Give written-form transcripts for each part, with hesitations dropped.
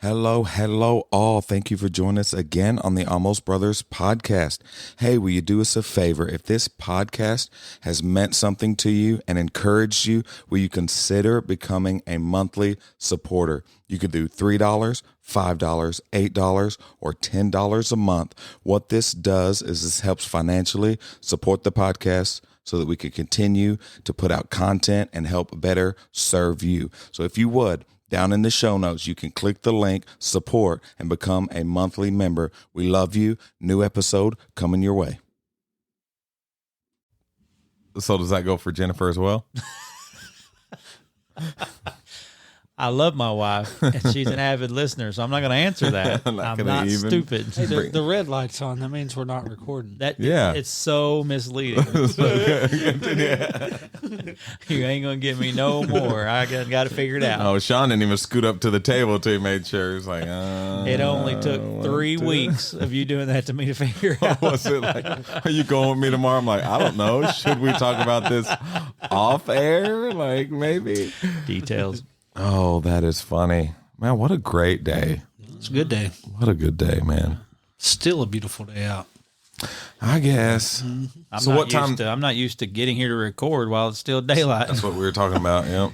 Hello, hello, all. Thank you for joining us again on the Almost Brothers podcast. Hey, will you do us a favor? If this podcast has meant something to you and encouraged you, will you consider becoming a monthly supporter? You could do $3, $5, $8, or $10 a month. What this does is this helps financially support the podcast so that we can continue to put out content and help better serve you. So if you would, down in the show notes, you can click the link, support, and become a monthly member. We love you. New episode coming your way. So does that go for Jennifer as well? I love my wife, and she's an avid listener, so I'm not going to answer that. I'm not stupid. Hey, the red light's on. That means we're not recording. It's so misleading. You ain't going to get me no more. I got to figure it out. Oh, Sean didn't even scoot up to the table till he made sure. He's like, it only took 3 weeks of you doing that to me to figure out. Was it like, are you going with me tomorrow? I'm like, I don't know. Should we talk about this off air? Like, maybe. Details. Oh, that is funny. Man, what a great day. It's a good day. What a good day, man. Still a beautiful day out. I guess. I'm not used to getting here to record while it's still daylight. That's what we were talking about, yep.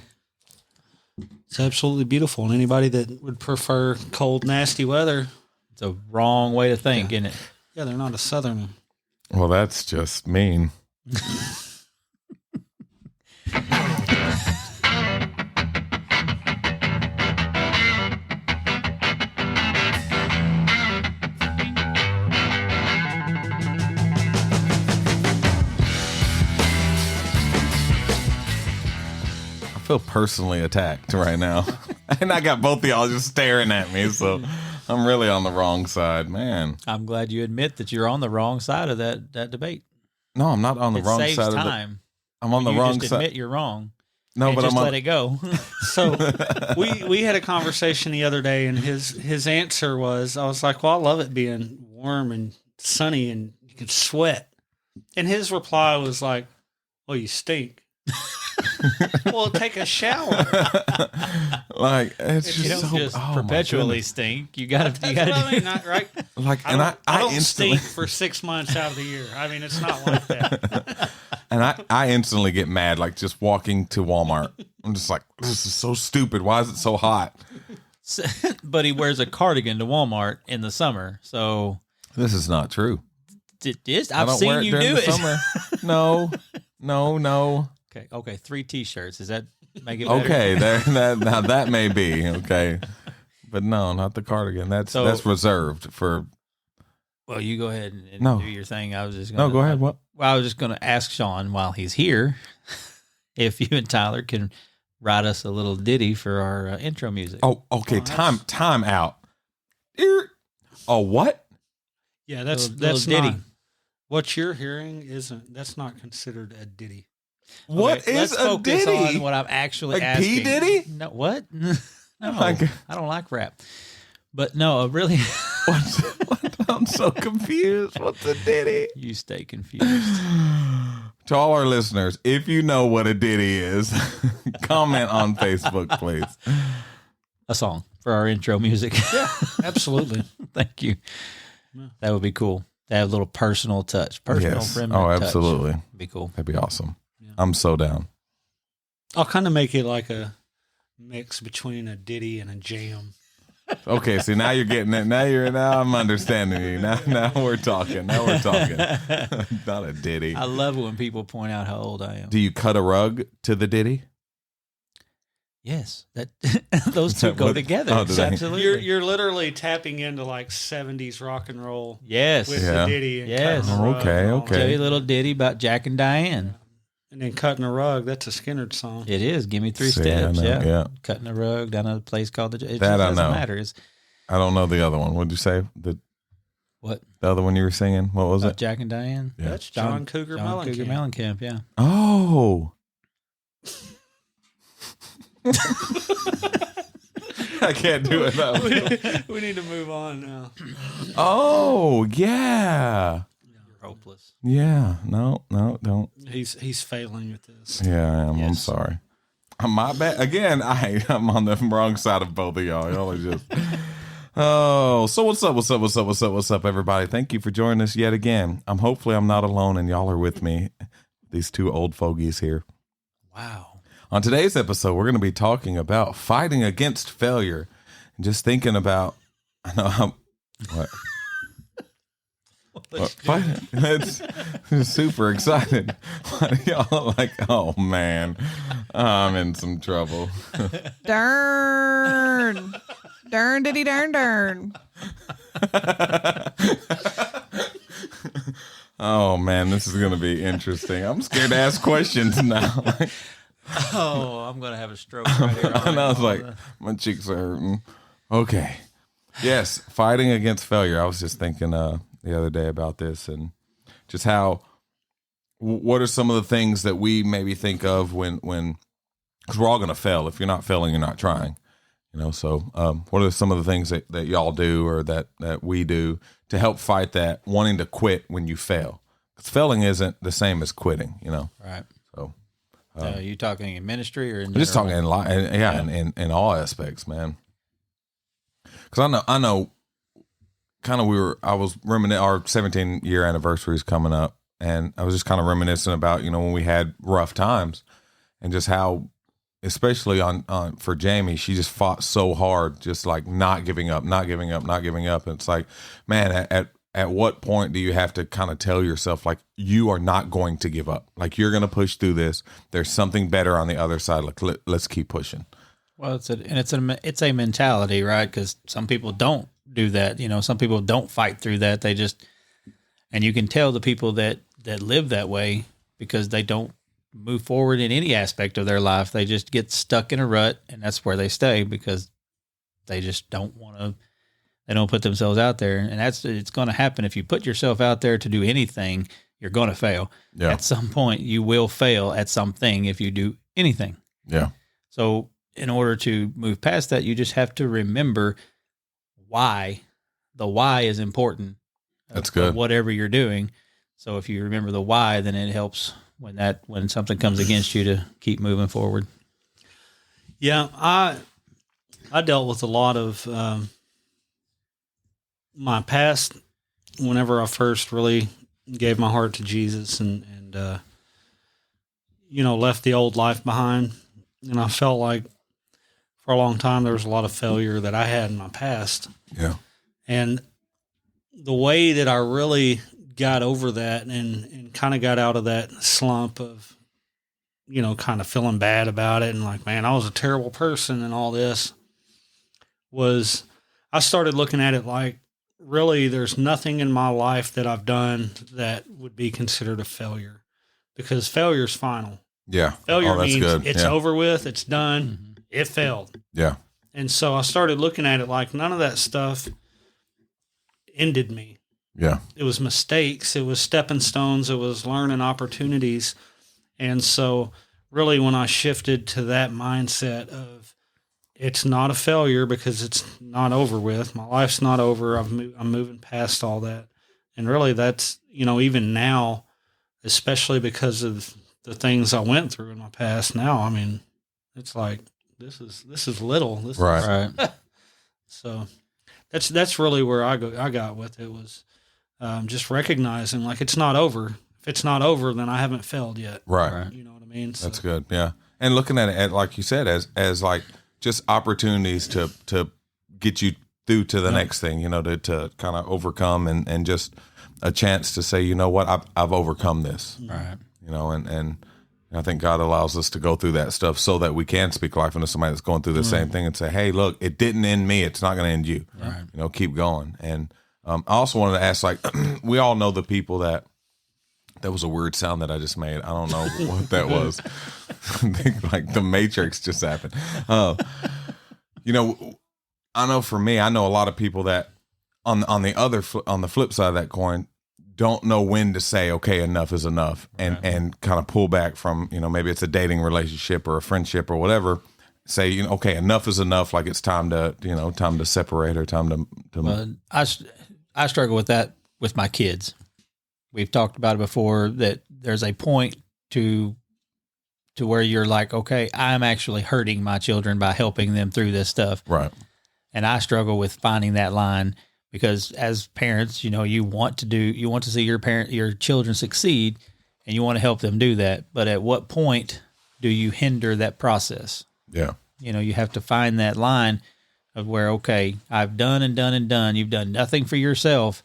It's absolutely beautiful. And anybody that would prefer cold, nasty weather. It's a wrong way to think, isn't it? Yeah, they're not a southerner. Well, that's just mean. I feel personally attacked right now. And I got both of y'all just staring at me, so I'm really on the wrong side, man. I'm glad you admit that you're on the wrong side of that debate. No, I'm not on the wrong saves side time. of it. I'm on the wrong just side. Admit you're wrong. No, but just I'm on, let it go. So we had a conversation the other day, and his answer was, I was like, well, I love it being warm and sunny and you can sweat. And his reply was like, well, you stink. Well, take a shower. Like, it's If you just don't so just oh, perpetually stink. You got to. That's what I mean, not right. Like, I and don't, I don't instantly stink for 6 months out of the year. I mean, it's not like that. and I instantly get mad, like just walking to Walmart. I'm just like, this is so stupid. Why is it so hot? But he wears a cardigan to Walmart in the summer, so This is not true. it is. I I've don't wear seen it you during do the it. summer. No. Okay. 3 T-shirts. Does that make it better? Okay, now that may be okay, but no, not the cardigan. That's reserved for. Well, you go ahead and No. do your thing. I was just gonna, No, go ahead. What? Well, I was just going to ask Sean while he's here if you and Tyler can write us a little ditty for our intro music. Oh, okay. Time out. Oh, what? Yeah, that's Little not. What you're hearing that's not considered a ditty. What Okay, is let's a focus ditty? on what I'm actually Like asking. P. Diddy? No, what? No, Like- I don't like rap. But no, really, What? I'm so confused. What's a ditty? you stay confused. To all our listeners, if you know what a ditty is, comment on Facebook, please. A song for our intro music. Absolutely. Thank you. That would be cool. To have a little personal touch. Personal Yes. friendly Oh, touch. absolutely. Be cool. That'd be awesome. I'm so down. I'll kind of make it like a mix between a ditty and a jam. Okay, see now you're getting it. Now I'm understanding you. Now we're talking. Not a ditty. I love it when people point out how old I am. Do you cut a rug to the ditty? Yes, that those two go What- together. oh, do they? Absolutely. You're literally tapping into like 70s rock and roll Yes. with Yeah. the ditty. And Yes. cutting a rug Okay, and all okay. Tell that. you a little ditty about Jack and Diane. And then cutting a rug, that's a Skinner song. It is. Give me 3 See, steps. I know, Yeah. yeah. Cutting a rug down at a place called the. It That just I doesn't know. matter. It's, I don't know the other one. What'd you say? what? The other one you were singing? What was About it? Jack and Diane? Yeah. That's John Cougar John Cougar Mellencamp. Mellencamp, yeah. Oh. I can't do it that way. We need to move on now. Oh, yeah. You're hopeless. Yeah. No, don't. He's failing with this. Yeah, I am. I'm Yes. sorry. My bad. Again, I'm on the wrong side of both of y'all. Y'all are just. Oh, so what's up, everybody? Thank you for joining us yet again. Hopefully I'm not alone and y'all are with me. These two old fogies here. Wow. On today's episode, we're going to be talking about fighting against failure and just thinking about, I know I'm, what? It's super excited. Y'all like, oh man, I'm in some trouble. Darn. Darn diddy darn darn. Oh man, this is going to be interesting. I'm scared to ask questions now. Oh, I'm going to have a stroke right here. And I was like, my cheeks are hurting. Okay. Yes, fighting against failure. I was just thinking the other day about this and just how, what are some of the things that we maybe think of when because we're all going to fail. If you're not failing, you're not trying. You know, so what are some of the things that y'all do or that we do to help fight that wanting to quit when you fail? Because failing isn't the same as quitting, you know? Right. So you talking in ministry or in just general? talking in life, in all aspects, man. Because I know, kind of I was reminiscing. Our 17-year anniversary is coming up, and I was just kind of reminiscing about when we had rough times, and just how, especially on for Jamie, she just fought so hard, just like not giving up. And it's like, man, at what point do you have to kind of tell yourself like you are not going to give up? Like you're going to push through this. There's something better on the other side. Like let's keep pushing. Well, it's a mentality, right? Because some people don't do that. Some people don't fight through that. They just, and you can tell the people that live that way because they don't move forward in any aspect of their life. They just get stuck in a rut, and that's where they stay because they just don't want to. They don't put themselves out there, and it's going to happen if you put yourself out there to do anything. You're going to fail. Yeah. At some point, you will fail at something if you do anything. Yeah. So in order to move past that, you just have to remember why. The why is important. That's good. Of whatever you're doing. So if you remember the why, then it helps when something comes against you to keep moving forward. Yeah, I dealt with a lot of my past whenever I first really gave my heart to Jesus and left the old life behind. And I felt like for a long time there was a lot of failure that I had in my past. Yeah. And the way that I really got over that and kind of got out of that slump of, kind of feeling bad about it and like, man, I was a terrible person and all this, was I started looking at it like, really, there's nothing in my life that I've done that would be considered a failure because failure is final. Yeah. Failure that's means good. it's Yeah. over with, it's done, it failed. Yeah. And so I started looking at it like none of that stuff ended me. Yeah. It was mistakes, it was stepping stones, it was learning opportunities. And so really when I shifted to that mindset of it's not a failure because it's not over with, my life's not over, I'm moving past all that. And really that's, even now, especially because of the things I went through in my past now, I mean, it's like, this is little. This Right. Is, so that's really where I got with it was just recognizing like it's not over. If it's not over, then I haven't failed yet. Right. You know what I mean? So, That's good. Yeah. And looking at it, like you said, as like just opportunities to get you through to the next thing, to kind of overcome and just a chance to say, you know what, I've overcome this. Right. And I think God allows us to go through that stuff so that we can speak life into somebody that's going through the same thing and say, hey, look, it didn't end me. It's not going to end you. Right. Keep going. And I also wanted to ask, like, we all know the people that was a weird sound that I just made. I don't know what that was. I think like the Matrix just happened. I know for me, I know a lot of people that on the flip side of that coin don't know when to say, okay, enough is enough and kind of pull back from, maybe it's a dating relationship or a friendship or whatever. Say, okay, enough is enough. Like it's time to separate or time to. Well, I struggle with that with my kids. We've talked about it before that there's a point to where you're like, okay, I'm actually hurting my children by helping them through this stuff. Right. And I struggle with finding that line because as parents, you want to see your children succeed and you want to help them do that. But at what point do you hinder that process? Yeah. You have to find that line of where, okay, I've done and done and done. You've done nothing for yourself.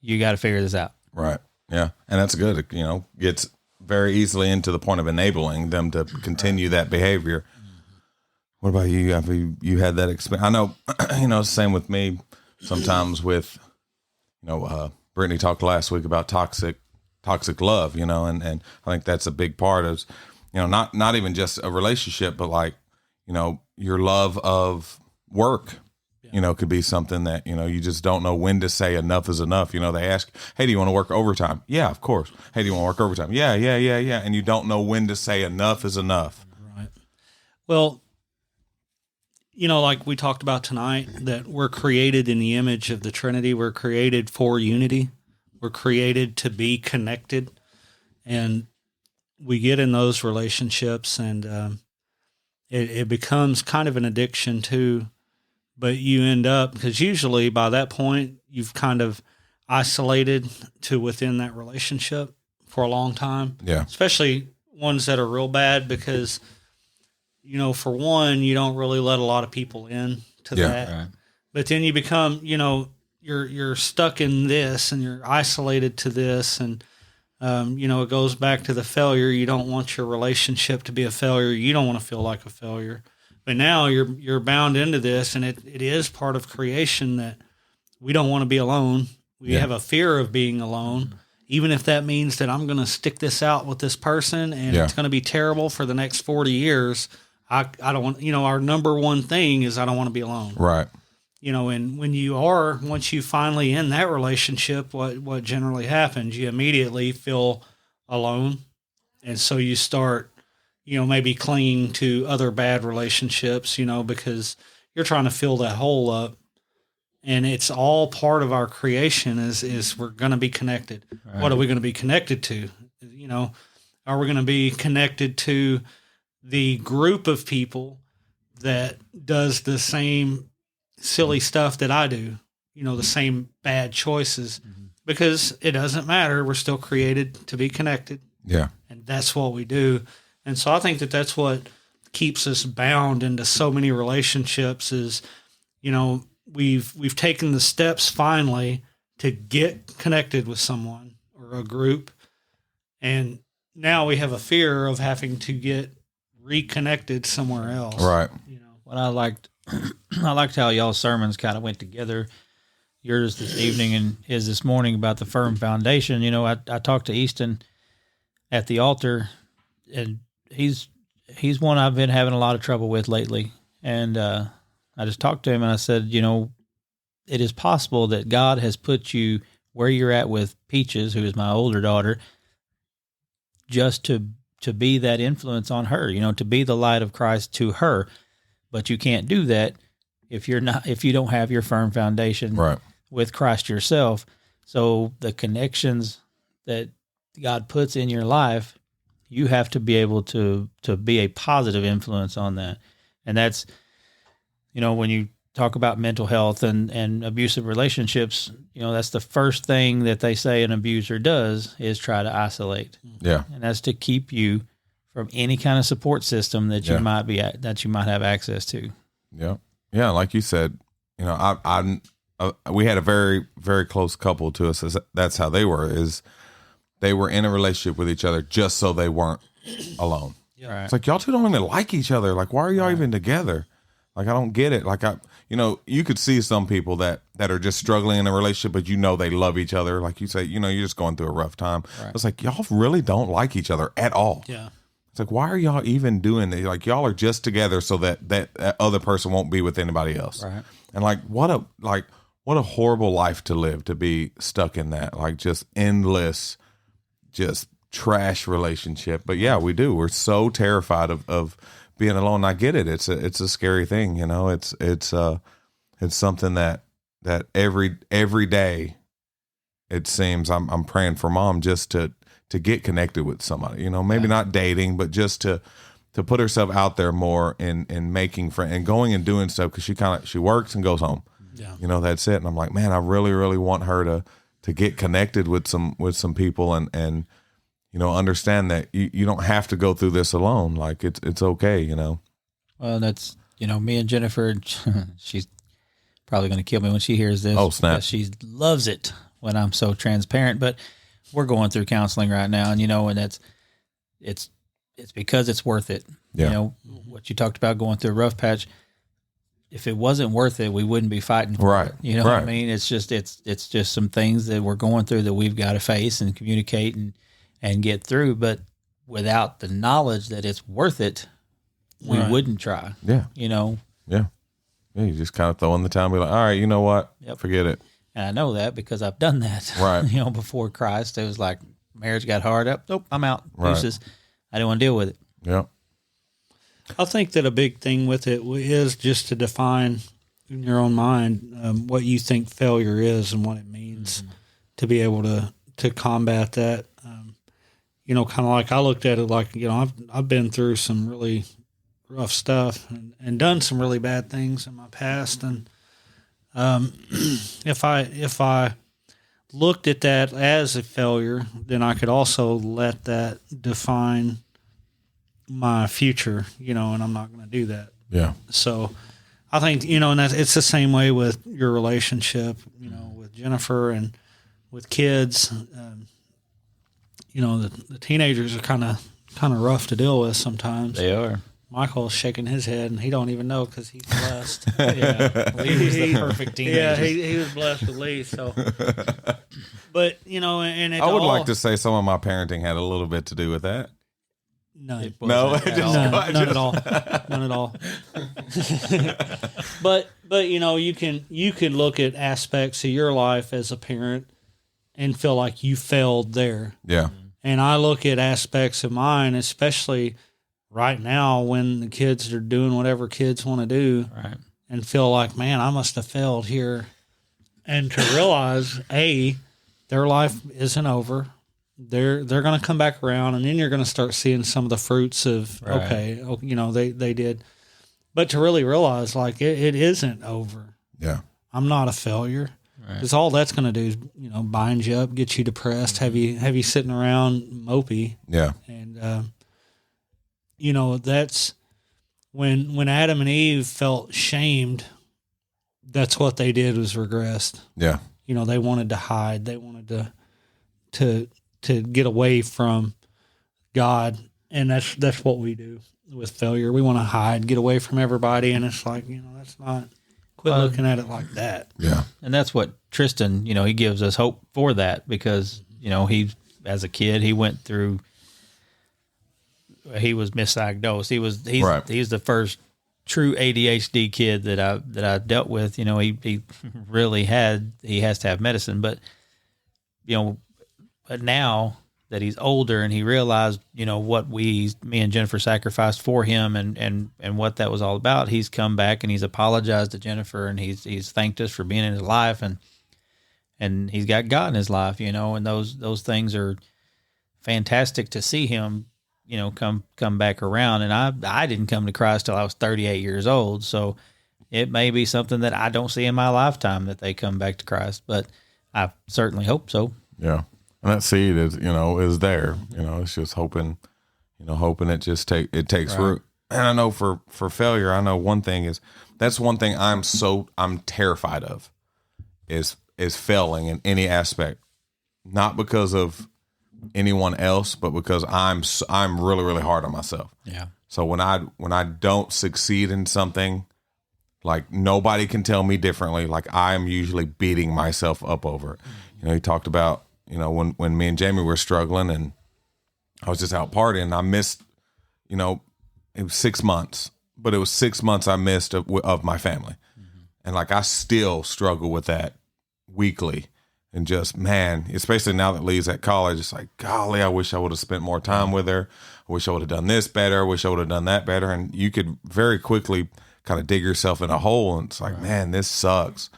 You got to figure this out. Right. Yeah. And that's good. It, gets very easily into the point of enabling them to continue that behavior. What about you? Have you had that experience? I know, same with me sometimes with, Brittany talked last week about toxic love, and I think that's a big part of, not even just a relationship, but like, your love of work, could be something that, you just don't know when to say enough is enough. They ask, hey, do you want to work overtime? Yeah, of course. Hey, do you want to work overtime? Yeah. And you don't know when to say enough is enough. Right. Well, like we talked about tonight, that we're created in the image of the Trinity. We're created for unity. We're created to be connected. And we get in those relationships and it becomes kind of an addiction too. But you end up, because usually by that point, you've kind of isolated to within that relationship for a long time. Yeah. Especially ones that are real bad because, for one, you don't really let a lot of people in to that. Right. But then you become, you're stuck in this and you're isolated to this. And, it goes back to the failure. You don't want your relationship to be a failure. You don't want to feel like a failure. But now you're bound into this, and it is part of creation that we don't want to be alone. We have a fear of being alone, even if that means that I'm going to stick this out with this person and it's going to be terrible for the next 40 years. I don't want, our number one thing is I don't want to be alone. Right. And when once you finally end that relationship, what generally happens, you immediately feel alone. And so you start, maybe clinging to other bad relationships, because you're trying to fill that hole up. And it's all part of our creation is we're going to be connected. Right. What are we going to be connected to? Are we going to be connected to the group of people that does the same silly stuff that I do, the same bad choices, because it doesn't matter. We're still created to be connected. Yeah. And that's what we do. And so I think that that's what keeps us bound into so many relationships is, we've taken the steps finally to get connected with someone or a group. And now we have a fear of having to get reconnected somewhere else. Right. What I liked how y'all's sermons kind of went together. Yours this evening and his this morning about the firm foundation. I talked to Easton at the altar, and he's one I've been having a lot of trouble with lately. And I just talked to him and I said, it is possible that God has put you where you're at with Peaches, who is my older daughter, just to be that influence on her, to be the light of Christ to her. But you can't do that if you don't have your firm foundation with Christ yourself. So the connections that God puts in your life, you have to be able to be a positive influence on that. And that's, when you talk about mental health and abusive relationships, that's the first thing that they say an abuser does is try to isolate. Yeah. And that's to keep you from any kind of support system that you might have access to. Yeah. Yeah. Like you said, we had a very, very close couple to us. That's how they were, is they were in a relationship with each other just so they weren't alone. Yeah. Right. It's like, y'all two don't even like each other. Like, why are y'all even together? Like, I don't get it. Like, you could see some people that are just struggling in a relationship, but they love each other. Like you say, you're just going through a rough time. Right. It's like, y'all really don't like each other at all. Yeah. It's like, why are y'all even doing that? Like, y'all are just together so that other person won't be with anybody else. Right. And like, what a horrible life to live, to be stuck in that, like just endless, just trash relationship. But yeah, we do. We're so terrified of being alone. I get it. It's a scary thing. It's something that every day, it seems I'm praying for Mom just to get connected with somebody, maybe not dating, but just to to put herself out there more in making friends and going and doing stuff, because she works and goes home. Yeah. You know, that's it. And I'm like, man, I really, really want her to get connected with some people and you know, understand that you don't have to go through this alone. Like it's okay, you know. Well, that's, you know, me and Jennifer, she's probably going to kill me when she hears this. Oh, snap. She loves it when I'm so transparent, but we're going through counseling right now, and, you know, and it's because it's worth it. Yeah. You know, what you talked about going through a rough patch, if it wasn't worth it, we wouldn't be fighting for Right. it. You know what I mean? It's just some things that we're going through that we've got to face and communicate and get through. But without the knowledge that it's worth it, we wouldn't try. Yeah. You know? Yeah. Yeah. You just kind of throw in the towel and be like, all right, you know what? Yep. Forget it. And I know that because I've done that. Right. You know, before Christ, it was like marriage got hard up. Nope, I'm out. Right. Deuces. I didn't want to deal with it. Yeah. I think that a big thing with it is just to define in your own mind what you think failure is and what it means to be able to combat that. You know, kind of like I looked at it like, you know, I've been through some really rough stuff and done some really bad things in my past. And if I looked at that as a failure, then I could also let that define my future, you know, and I'm not going to do that. Yeah. So I think, you know, and it's the same way with your relationship, you know, with Jennifer and with kids. You know, the teenagers are kind of rough to deal with sometimes. They are. Michael's shaking his head, and he don't even know because he's blessed. Yeah. Lee was the perfect teenager. Yeah, he was blessed with Lee. So, but you know, and I would like to say some of my parenting had a little bit to do with that. none. No, Wasn't just- at all. None at all. None at all. but you know, you can look at aspects of your life as a parent and feel like you failed there. Yeah. And I look at aspects of mine, especially right now when the kids are doing whatever kids want to do, Right. and feel like, man, I must have failed here. And to realize, their life isn't over. They're going to come back around, and then you're going to start seeing some of the fruits of, Right. okay, you know, they did. But to really realize, like, it isn't over. Yeah. I'm not a failure. Right. Because all that's going to do is, you know, bind you up, get you depressed, have you sitting around mopey. Yeah. And, you know, that's when Adam and Eve felt shamed, that's what they did, was regressed. Yeah. You know, they wanted to hide. They wanted to get away from God. And that's what we do with failure. We want to hide, get away from everybody. And it's like, you know, that's not, quit looking at it like that. Yeah. And that's what Tristan, you know, he gives us hope for that because, you know, he, as a kid, he went through, he was misdiagnosed. He's the first true ADHD kid that I dealt with. You know, he really he has to have medicine, but, you know, but now that he's older and he realized, you know, what me and Jennifer sacrificed for him and what that was all about, he's come back and he's apologized to Jennifer and he's thanked us for being in his life and he's got God in his life, you know, and those things are fantastic to see him, you know, come back around. And I didn't come to Christ till I was 38 years old. So it may be something that I don't see in my lifetime that they come back to Christ, but I certainly hope so. Yeah. And that seed is there. You know, it's just hoping it just takes root. And I know for failure, I know one thing that's one thing I'm terrified of is failing in any aspect, not because of anyone else, but because I'm really, really hard on myself. Yeah. So when I don't succeed in something, like nobody can tell me differently. Like I'm usually beating myself up over it. You know, he talked about, you know, when me and Jamie were struggling and I was just out partying, I missed, you know, it was 6 months, but it was 6 months I missed of my family. Mm-hmm. And like, I still struggle with that weekly and just, man, especially now that Lee's at college, it's like, golly, I wish I would have spent more time with her. I wish I would have done this better. I wish I would have done that better. And you could very quickly kind of dig yourself in a hole. And it's like, man, this sucks.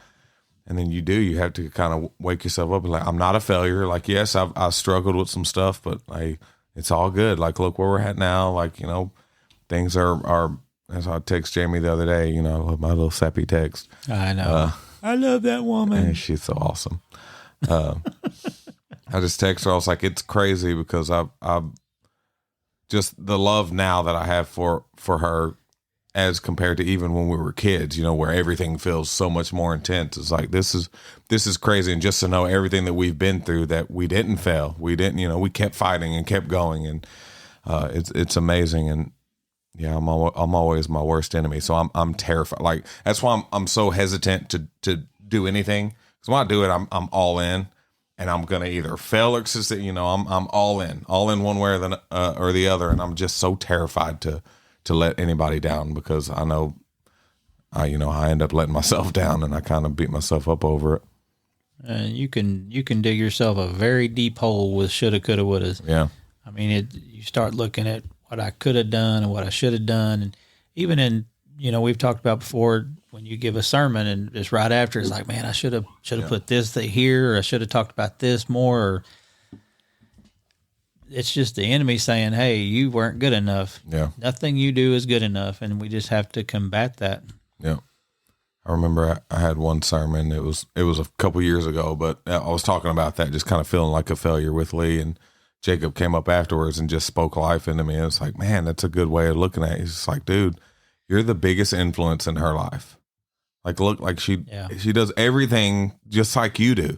And then you have to kind of wake yourself up and like, I'm not a failure. Like, yes, I struggled with some stuff, but it's all good. Like, look where we're at now. Like, you know, things are, as I text Jamie the other day, my little sappy text. I know. I love that woman. And she's so awesome. I just text her. I was like, it's crazy because I just the love now that I have for her as compared to even when we were kids, where everything feels so much more intense. It's like, this is crazy. And just to know everything that we've been through, that we didn't fail. We didn't, we kept fighting and kept going. And it's amazing. And yeah, I'm always my worst enemy. So I'm terrified. Like, that's why I'm so hesitant to do anything. Because when I do it, I'm all in. And I'm gonna either fail or succeed. I'm all in one way or the other. And I'm just so terrified to let anybody down, because I know I end up letting myself down, and I kind of beat myself up over it. You can dig yourself a very deep hole with shoulda, coulda, wouldas. Yeah. I mean, you start looking at what I could have done and what I should have done, and even in we've talked about before, when you give a sermon and just right after it's like, man, I should have put this here, or I should have talked about this more. Or it's just the enemy saying, hey, you weren't good enough. Yeah. Nothing you do is good enough, and we just have to combat that. Yeah. I remember I had one sermon. It was a couple years ago, but I was talking about that, just kind of feeling like a failure with Lee, and Jacob came up afterwards and just spoke life into me. And it's like, man, that's a good way of looking at it. He's just like, dude, you're the biggest influence in her life. Like, look, like she does everything just like you do,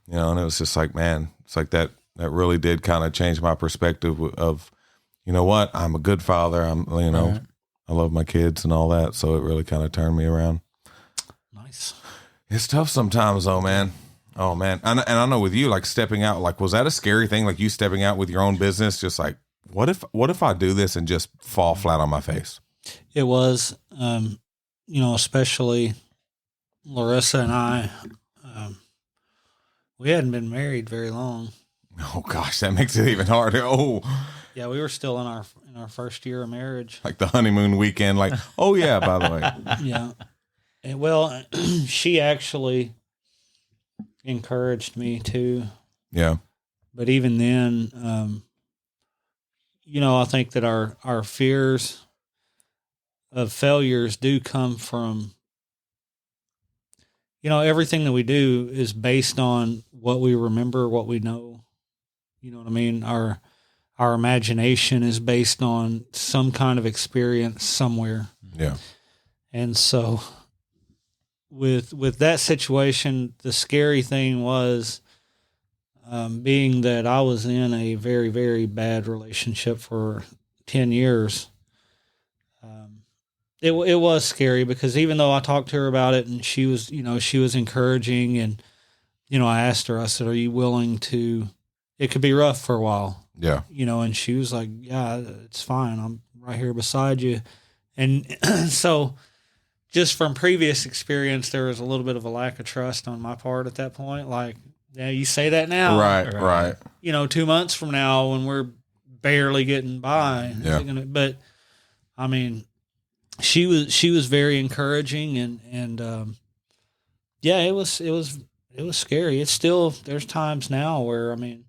and it was just like, man, it's like that really did kind of change my perspective of, what, I'm a good father. I love my kids and all that. So it really kind of turned me around. Nice. It's tough sometimes though, man. Oh man. And I know with you, like stepping out, like, was that a scary thing? Like you stepping out with your own business, just like, what if I do this and just fall flat on my face? It was, especially Larissa and I, we hadn't been married very long. Oh gosh, that makes it even harder. Oh yeah, we were still in our first year of marriage, like the honeymoon weekend. Like, oh yeah, by the way, yeah. And well, she actually encouraged me to. Yeah. But even then, I think that our fears of failures do come from, everything that we do is based on what we remember, what we know. You know what I mean? Our imagination is based on some kind of experience somewhere. Yeah. And so with that situation, the scary thing was being that I was in a very, very bad relationship for 10 years. It was scary because even though I talked to her about it and she was encouraging, and, I asked her, I said, are you willing to, it could be rough for a while. Yeah. And she was like, yeah, it's fine. I'm right here beside you. And so just from previous experience, there was a little bit of a lack of trust on my part at that point. Like, yeah, you say that now. Right. 2 months from now when we're barely getting by. Yeah. But I mean, she was very encouraging and yeah, it was scary. It's still, there's times now where, I mean,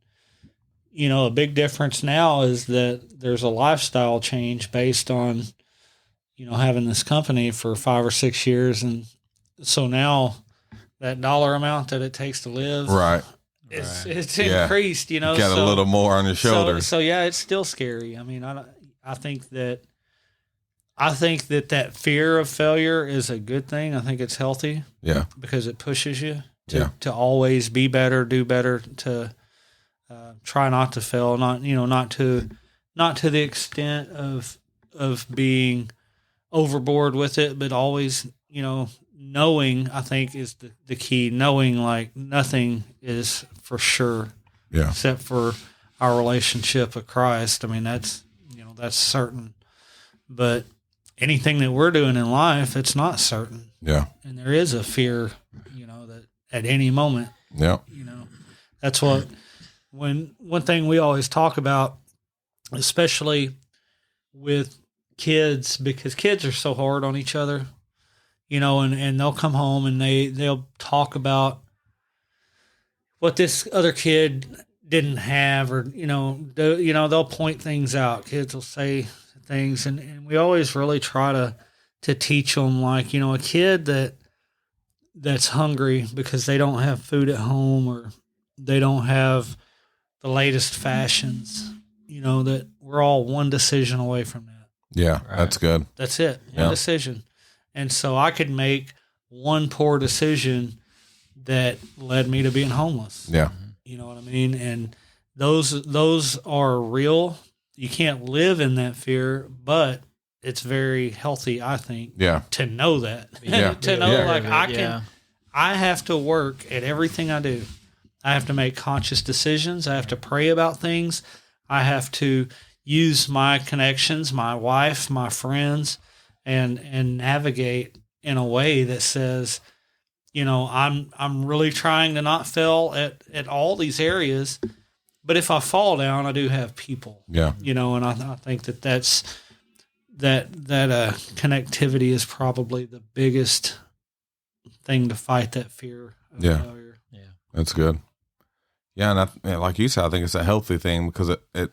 a big difference now is that there's a lifestyle change based on, having this company for 5 or 6 years. And so now that dollar amount that it takes to live, right, it's increased, You got a little more on your shoulders. So yeah, it's still scary. I mean, I think that fear of failure is a good thing. I think it's healthy. Yeah. Because it pushes you to always be better, do better, to try not to fail, not to the extent of being overboard with it, but always, knowing, I think, is the key. Knowing like nothing is for sure. Yeah. Except for our relationship with Christ. I mean, that's certain. But anything that we're doing in life, it's not certain. Yeah. And there is a fear, that at any moment. Yeah. That's what, one thing we always talk about, especially with kids, because kids are so hard on each other, and they'll come home and they'll talk about what this other kid didn't have, or, they'll point things out. Kids will say things, and we always really try to teach them, like, a kid that's hungry because they don't have food at home or they don't have the latest fashions, that we're all one decision away from that. Yeah, Right. that's good. That's it. One Yeah. decision. And so I could make one poor decision that led me to being homeless. Yeah. You know what I mean? And those are real. You can't live in that fear, but it's very healthy, I think, Yeah. to know that. Yeah. To know, Yeah. like, I have to work at everything I do. I have to make conscious decisions. I have to pray about things. I have to use my connections, my wife, my friends, and navigate in a way that says, I'm really trying to not fail at all these areas. But if I fall down, I do have people. Yeah. And I think that connectivity is probably the biggest thing to fight that fear of Yeah. failure. That's good. Yeah, and like you said, I think it's a healthy thing because it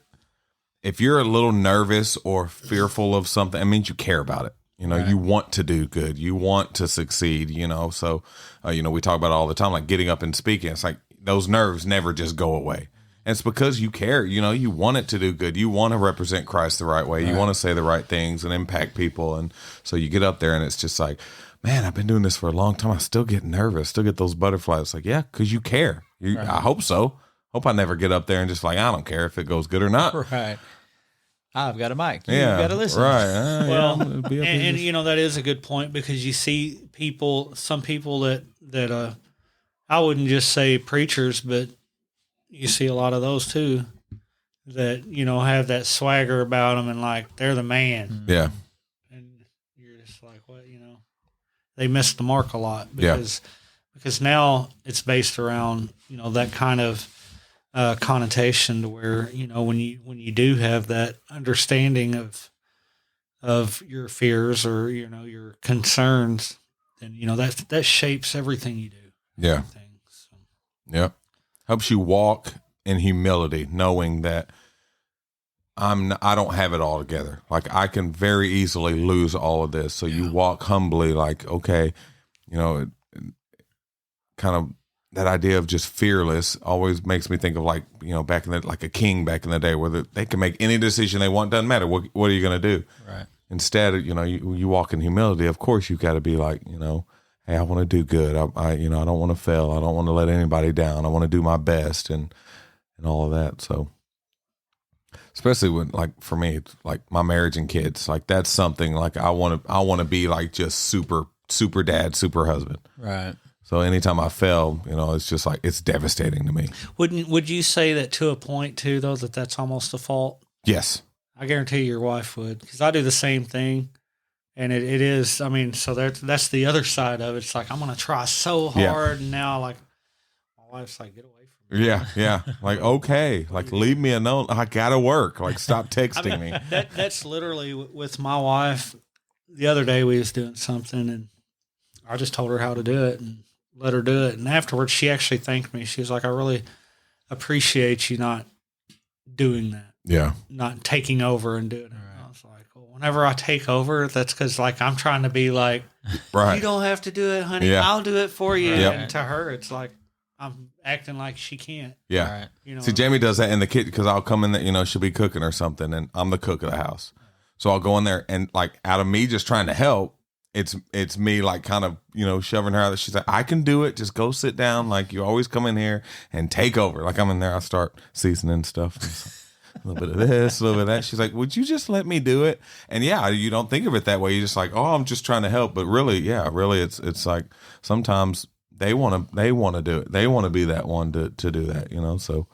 if you're a little nervous or fearful of something, it means you care about it. Right. You want to do good. You want to succeed, So, we talk about it all the time, like getting up and speaking. It's like those nerves never just go away. And it's because you care, you want it to do good. You want to represent Christ the right way. You want to say the right things and impact people. And so you get up there and it's just like, man, I've been doing this for a long time. I still get nervous, still get those butterflies. It's like, yeah, because you care. I hope so. Hope I never get up there and just like, I don't care if it goes good or not. Right. I've got a mic. Yeah. You've got to listen. Right. Well, It'll be up here and just- that is a good point, because you see some people that I wouldn't just say preachers, but you see a lot of those too, that have that swagger about them and like they're the man, yeah. and you're just like, what, they missed the mark a lot, Yeah. because now it's based around that kind of connotation, to where when you do have that understanding of your fears or your concerns, then that shapes everything you do. Yeah. Everything. So, Yeah. Helps you walk in humility, knowing that I don't have it all together. Like I can very easily lose all of this. So you walk humbly, like, okay, kind of that idea of just fearless always makes me think of like, back in like a king back in the day, where they can make any decision they want. Doesn't matter. What are you going to do? Right. Instead, you walk in humility. Of course, you've got to be like, hey, I want to do good. I don't want to fail. I don't want to let anybody down. I want to do my best and all of that. So, especially when, like, for me, it's like my marriage and kids, like that's something like I want to be like just super, super dad, super husband. Right. So anytime I fail, it's just like, it's devastating to me. would you say that to a point too, though, that's almost a fault? Yes. I guarantee your wife would, because I do the same thing. And it is, I mean, so that's the other side of it. It's like, I'm going to try so Yeah. hard. And now, like, my wife's like, get away from me. Yeah. Yeah. Like, okay. Like, leave me alone. I got to work. Like, stop texting me. That's literally with my wife. The other day we was doing something and I just told her how to do it and let her do it. And afterwards she actually thanked me. She was like, I really appreciate you not doing that, Yeah. not taking over and doing it. And I was like, well, whenever I take over, that's because like I'm trying to be like, Right. you don't have to do it, honey. Yeah. I'll do it for you. Yep. And to her, it's like I'm acting like she can't. Yeah. Right. See, Jamie does that in the kitchen because I'll come in there, she'll be cooking or something, and I'm the cook of the house. So I'll go in there and like out of me just trying to help, it's me like kind of, shoving her out. She's like, I can do it. Just go sit down. Like you always come in here and take over. Like I'm in there, I start seasoning stuff. A little bit of this, a little bit of that. She's like, would you just let me do it? And yeah, you don't think of it that way. You're just like, oh, I'm just trying to help. But really, it's like sometimes they want to do it. They want to be that one to do that, So,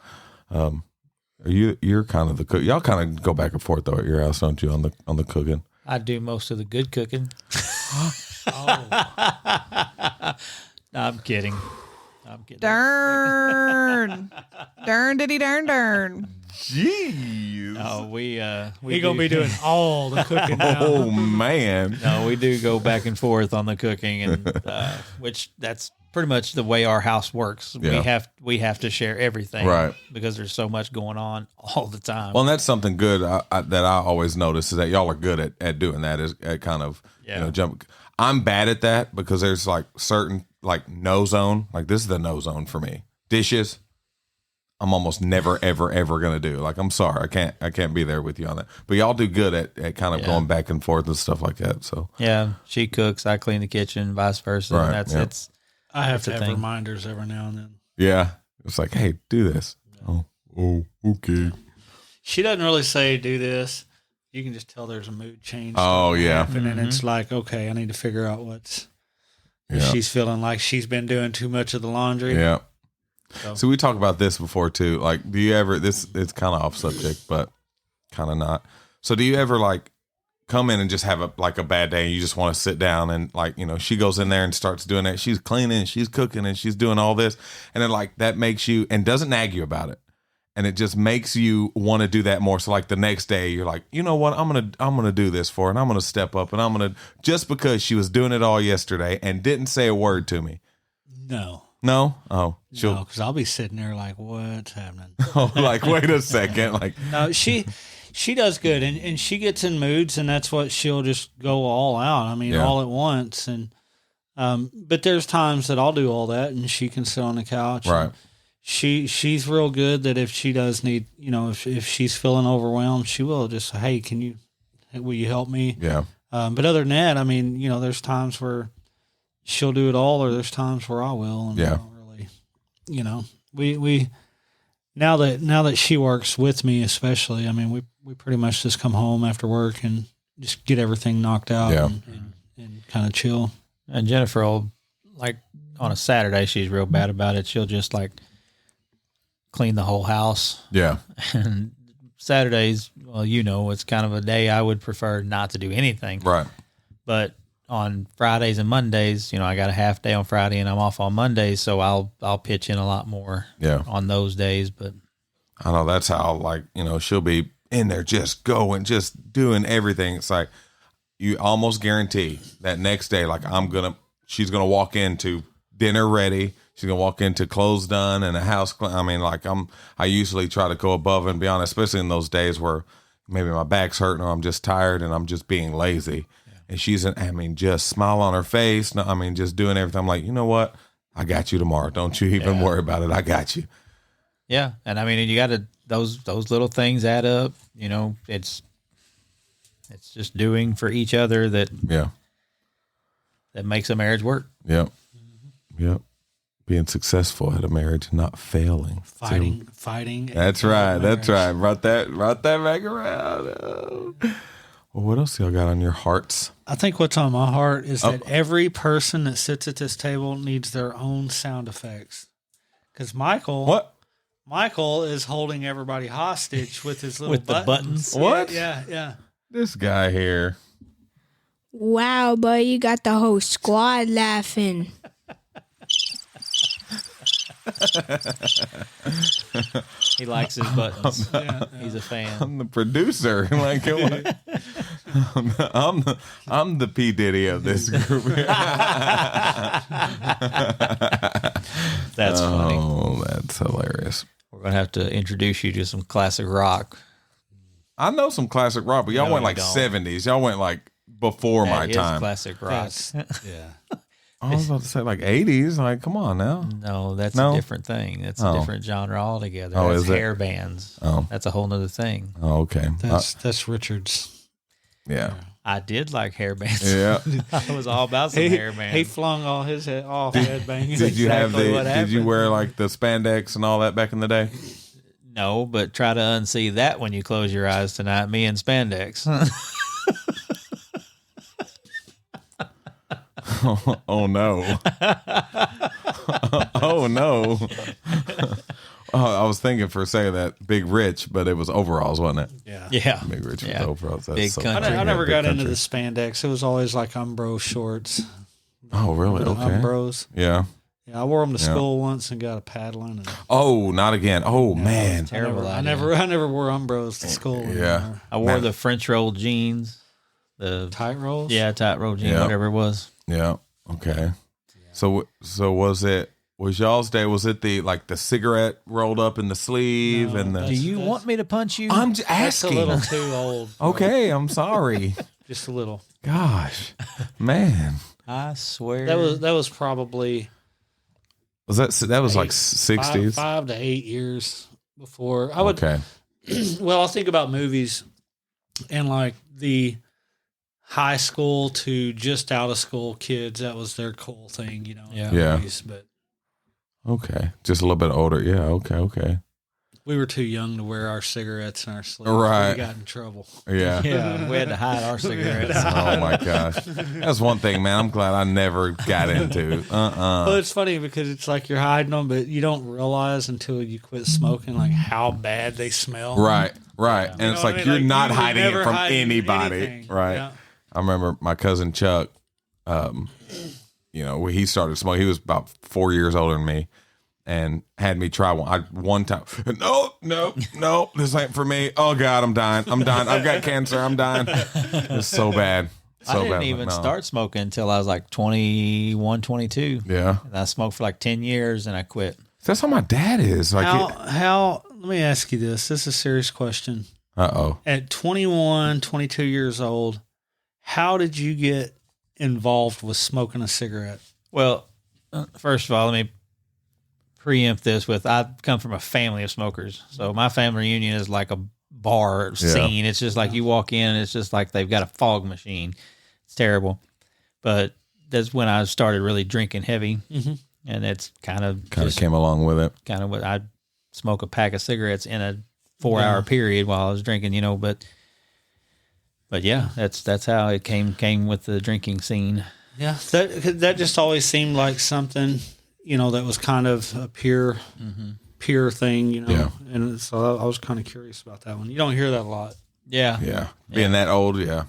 you're kind of the cook. Y'all kind of go back and forth though at your house, don't you? On the cooking. I do most of the good cooking. No, I'm kidding. Darn. Darn diddy darn darn. Jeez. No, we He gonna be doing all the cooking now. Oh man. No, we do go back and forth on the cooking, and which that's pretty much the way our house works. Yeah. We have to share everything, Right. Because there's so much going on all the time. Well, and that's something good that I always notice is that y'all are good at doing that. Is at kind of jump. I'm bad at that because there's like certain like no zone. Like this is the no zone for me. Dishes, I'm almost never ever gonna do. Like I'm sorry, I can't be there with you on that. But y'all do good at kind of going back and forth and stuff like that. So yeah, she cooks, I clean the kitchen, vice versa. Right, And that's yeah. it's I have That's to a have thing. reminders every now and then. yeah, it's like, hey, do this. Oh, okay. She doesn't really say do this. You can just tell there's a mood change. Oh, yeah. And then it's like, okay, I need to figure out what's. Yeah. She's feeling like she's been doing too much of the laundry. Yeah. So- So we talked about this before too. Like, do you ever? This it's kind of off subject, but kind of not. So do you ever like come in and just have a bad day? And you just want to sit down and like she goes in there and starts doing that. She's cleaning, she's cooking, and she's doing all this, and then like that makes you and doesn't nag you about it, and it just makes you want to do that more. So like the next day you're like, you know what, I'm gonna do this for her, and I'm gonna step up, and I'm gonna just because she was doing it all yesterday and didn't say a word to me. No. No, oh, she'll No, because I'll be sitting there like, what's happening? oh, like wait a second, like No, she does good, and she gets in moods, and that's what she'll just go all out. I mean, Yeah. all at once, and but there's times that I'll do all that, and she can sit on the couch. right. And she's real good that if she does need, if she's feeling overwhelmed, she will just say, hey, will you help me? Yeah. But other than that, I mean, there's times where she'll do it all, or there's times where I will. And Yeah. I don't really, we now that she works with me, especially, I mean, we pretty much just come home after work and just get everything knocked out Yeah. and kind of chill. and Jennifer will like on a Saturday she's real bad about it. She'll just like clean the whole house. Yeah. And Saturdays, well, it's kind of a day I would prefer not to do anything. Right. But on Fridays and Mondays, I got a half day on Friday and I'm off on Mondays, so I'll pitch in a lot more Yeah. on those days. But I know that's how she'll be in there just going, just doing everything. It's like you almost guarantee that next day, like she's gonna walk into dinner ready. She's gonna walk into clothes done and a house clean. I mean, like I usually try to go above and beyond, especially in those days where maybe my back's hurting or I'm just tired and I'm just being lazy. And she's, just smile on her face. No, just doing everything. I'm like, you know what? I got you tomorrow. Don't you even worry about it. I got you. yeah, and I mean, you got to those little things add up. It's just doing for each other that Yeah. makes a marriage work. Yep. Yep. Being successful at a marriage, not failing. Fighting. That's right. That's right. Brought that back around. Oh. Well, what else y'all got on your hearts? I think what's on my heart is that every person that sits at this table needs their own sound effects. Because Michael is holding everybody hostage with his little With the buttons. What? Yeah. This guy here. Wow, boy, you got the whole squad laughing. He likes his buttons. He's a fan. I'm the producer. Like, I'm the P Diddy of this group. That's funny. Oh, that's hilarious. We're gonna have to introduce you to some classic rock. I know some classic rock, but y'all No, went you like don't. 70s. Y'all went like before my That is time. classic rock. Yeah. I was about to say like 80s. Like, come on now. No, that's No? a different thing. That's Oh. a different genre altogether. Oh, That's is it? hair bands. Oh. That's a whole nother thing. Oh, okay. That's Richard's. Yeah. I did like hair bands. Yeah. I was all about some hair bands. He flung all his head off headbanging. Did you have exactly what did you happened. wear like the spandex and all that back in the day? No, but try to unsee that when you close your eyes tonight. Me and spandex. Oh no. Oh no. Oh, I was thinking for a second that Big Rich, but it was overalls, wasn't it? Yeah. Yeah. Big Rich Yeah. was overalls. That's Big so country. funny. I never Big got into country. the spandex. It was always like Umbro shorts. Oh, really? Okay. Umbros. Yeah. Yeah, I wore them to Yeah. school once and got a paddling. And Oh, not again. Oh man. Terrible I idea. never wore Umbros to school. Yeah. anymore. I wore the French roll jeans. The Tight rolls. tight roll jeans, Yeah. whatever it was. Yeah. Okay. So was y'all's day? Was it the cigarette rolled up in the sleeve No, and the? Do you want me to punch you? I'm just That's a asking. little too old. bro. Okay, I'm sorry. Just a little. Gosh, man, I swear. That was probably was that was like 60s? 5 to 8 years before I would. Okay, Well, I'll think about movies and like the high school to just out of school kids. That was their cool thing, you know. in Yeah. Yeah. movies, but okay, just a little bit older. Yeah, okay, we were too young to wear our cigarettes in our sleeves. Right. We got in trouble. yeah. Yeah, we had to hide our cigarettes. Oh my gosh, that's one thing, man. I'm glad I never got into. Well, it's funny because it's like you're hiding them, but you don't realize until you quit smoking like how bad they smell. Right, and You know it's what like I mean? you're Like, not you would hiding never it from hide anybody, anything. right? Yeah. I remember my cousin Chuck. When he started smoking, he was about 4 years older than me, and had me try one time. No, this ain't for me. Oh God, I'm dying. I've got cancer. I'm dying. It's so bad. I didn't even start smoking until I was like 21, 22. Yeah, And I smoked for like 10 years and I quit. that's how my dad is. Like, How let me ask you this. This is a serious question. oh, At 21, 22 years old, how did you get involved with smoking a cigarette? Well, first of all, let me preempt this with I come from a family of smokers. So my family reunion is like a bar scene. It's just like you walk in and it's just like they've got a fog machine. It's terrible. But that's when I started really drinking heavy. Mhm. And it's kind of came along with it. kind of what I'd smoke a pack of cigarettes in a 4-hour period while I was drinking, but yeah, that's how it came with the drinking scene. Yeah, that just always seemed like something, that was kind of a pure thing, Yeah. And so I was kind of curious about that one. You don't hear that a lot. Yeah. Yeah, being that old, yeah.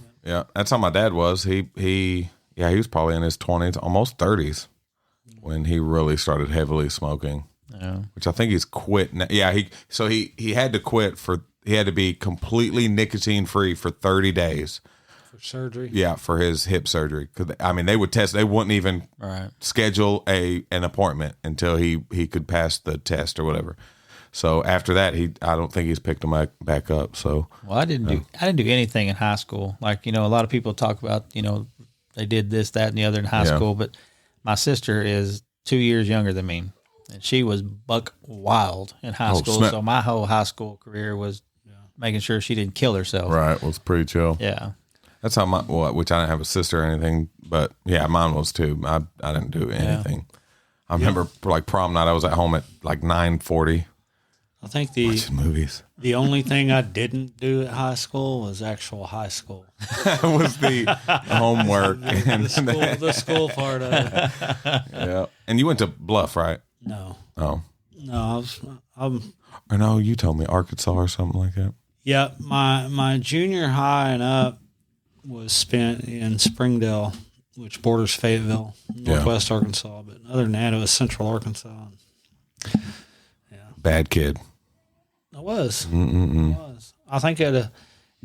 That's how my dad was. He was probably in his 20s, almost 30s, when he really started heavily smoking. Yeah. Which I think he's quit now. Yeah, he had to quit he had to be completely nicotine free for 30 days. For surgery. Yeah, for his hip surgery. They would test. They wouldn't even Right. schedule an appointment until he could pass the test or whatever. So after that, I don't think he's picked him back up. So Well, I didn't do anything in high school. Like, a lot of people talk about, they did this, that, and the other in high Yeah. school, but my sister is 2 years younger than me. And she was buck wild in high school. snap. So my whole high school career was making sure she didn't kill herself. right, was pretty chill. Yeah. That's how which I didn't have a sister or anything, but yeah, mine was too. I didn't do anything. I remember for like prom night, I was at home at like 9:40 I think watching movies. the only thing I didn't do at high school was actual high school. That was the homework. And The school part of it. yeah. And you went to Bluff, right? No. Oh. No, Or no, you told me Arkansas or something like that. yeah, my junior high and up was spent in Springdale, which borders Fayetteville, Northwest Arkansas. But other than that, it was Central Arkansas. Bad kid. I was. I think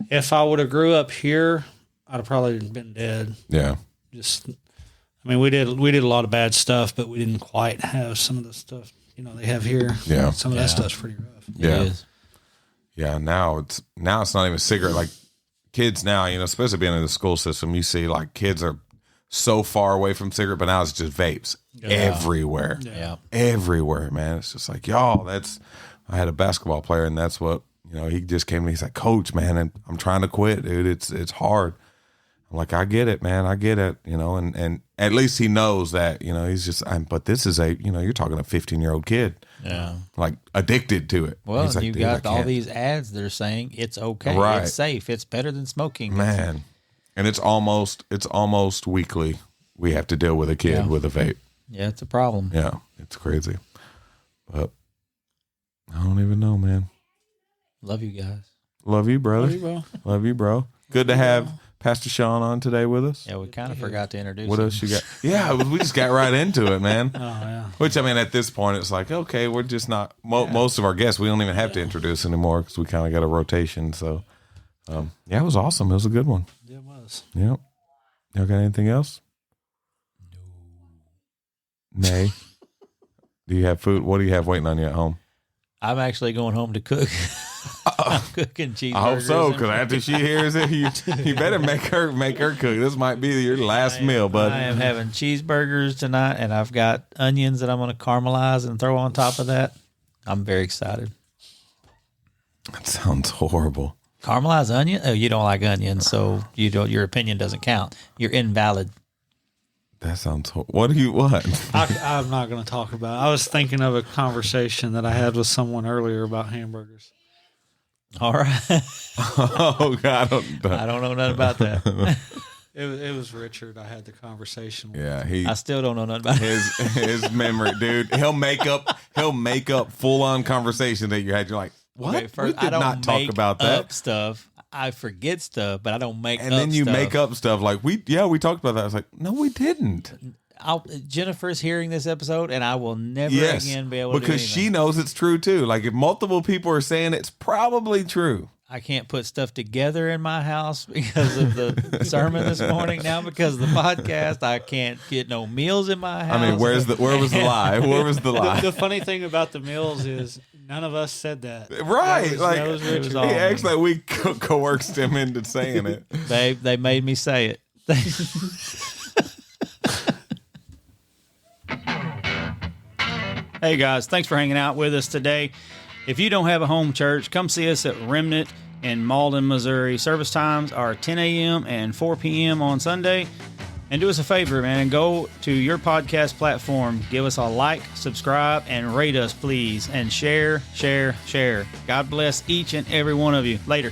if I would have grew up here, I'd have probably been dead. Yeah. We did a lot of bad stuff, but we didn't quite have some of the stuff they have here. Yeah. Some of that stuff's pretty rough. Yeah. It is. Yeah. Now it's not even cigarette. Like kids now, especially being in the school system, you see like kids are so far away from cigarette, but now it's just vapes everywhere. Yeah. Everywhere, man. It's just like, y'all, I had a basketball player and that's what, he just came to me. He's like, Coach, man, and I'm trying to quit, dude. It's hard. I'm like, I get it, man. I get it, and at least he knows that, he's just, but this is you're talking a 15-year-old kid, Yeah. like addicted to it. Well, He's like, you "Dude, I got all can't." these ads that are saying it's okay, Right. it's safe, it's better than smoking. Man. And it's almost weekly. We have to deal with a kid with a vape. Yeah, it's a problem. Yeah, it's crazy. But I don't even know, man. Love you guys. Love you, brother. Love you, bro. Love you, bro. Good to have Pastor Sean on today with us. Yeah, we kind of forgot to introduce What him. else you got? Yeah, we just got right into it, man. Oh yeah. Which, at this point, it's like, okay, we're just not, most of our guests, we don't even have to introduce anymore because we kind of got a rotation. So, it was awesome. It was a good one. It was. Yep. Y'all got anything else? Nay. Do you have food? What do you have waiting on you at home? I'm actually going home to cook. I'm cooking cheeseburgers. I hope so, and- because after she hears it, you better make her cook. This might be your last meal, bud. I am having cheeseburgers tonight, and I've got onions that I'm going to caramelize and throw on top of that. I'm very excited. That sounds horrible. Caramelized onion? Oh, you don't like onions, so you don't. Your opinion doesn't count. You're invalid. That sounds horrible. What do you want? I'm not going to talk about it. I was thinking of a conversation that I had with someone earlier about hamburgers. All right. Oh God, I don't know nothing about that. It was Richard I had the conversation with. Yeah, he I still don't know nothing about it. his memory, dude. He'll make up full on conversation that you had. You're like, what? Okay, first, We did I don't not talk make about that. up stuff. I forget stuff, but I don't make And up then you stuff. make up stuff like we talked about that. I was like, no, we didn't. Jennifer's hearing this episode, and I will never Yes, again be able to do because anything. she knows it's true too. Like if multiple people are saying it's probably true. I can't put stuff together in my house because of the sermon this morning. Now because of the podcast, I can't get no meals in my house. I mean, where was the lie? Where was the lie? The funny thing about the meals is none of us said that. Right, That was like Richard. all he me. acts like we coerced him into saying it. They made me say it. Hey guys, thanks for hanging out with us today. If you don't have a home church, come see us at Remnant in Malden, Missouri. Service times are 10 a.m. and 4 p.m. on Sunday. And do us a favor, man, and go to your podcast platform. Give us a like, subscribe, and rate us, please. And share. God bless each and every one of you. Later.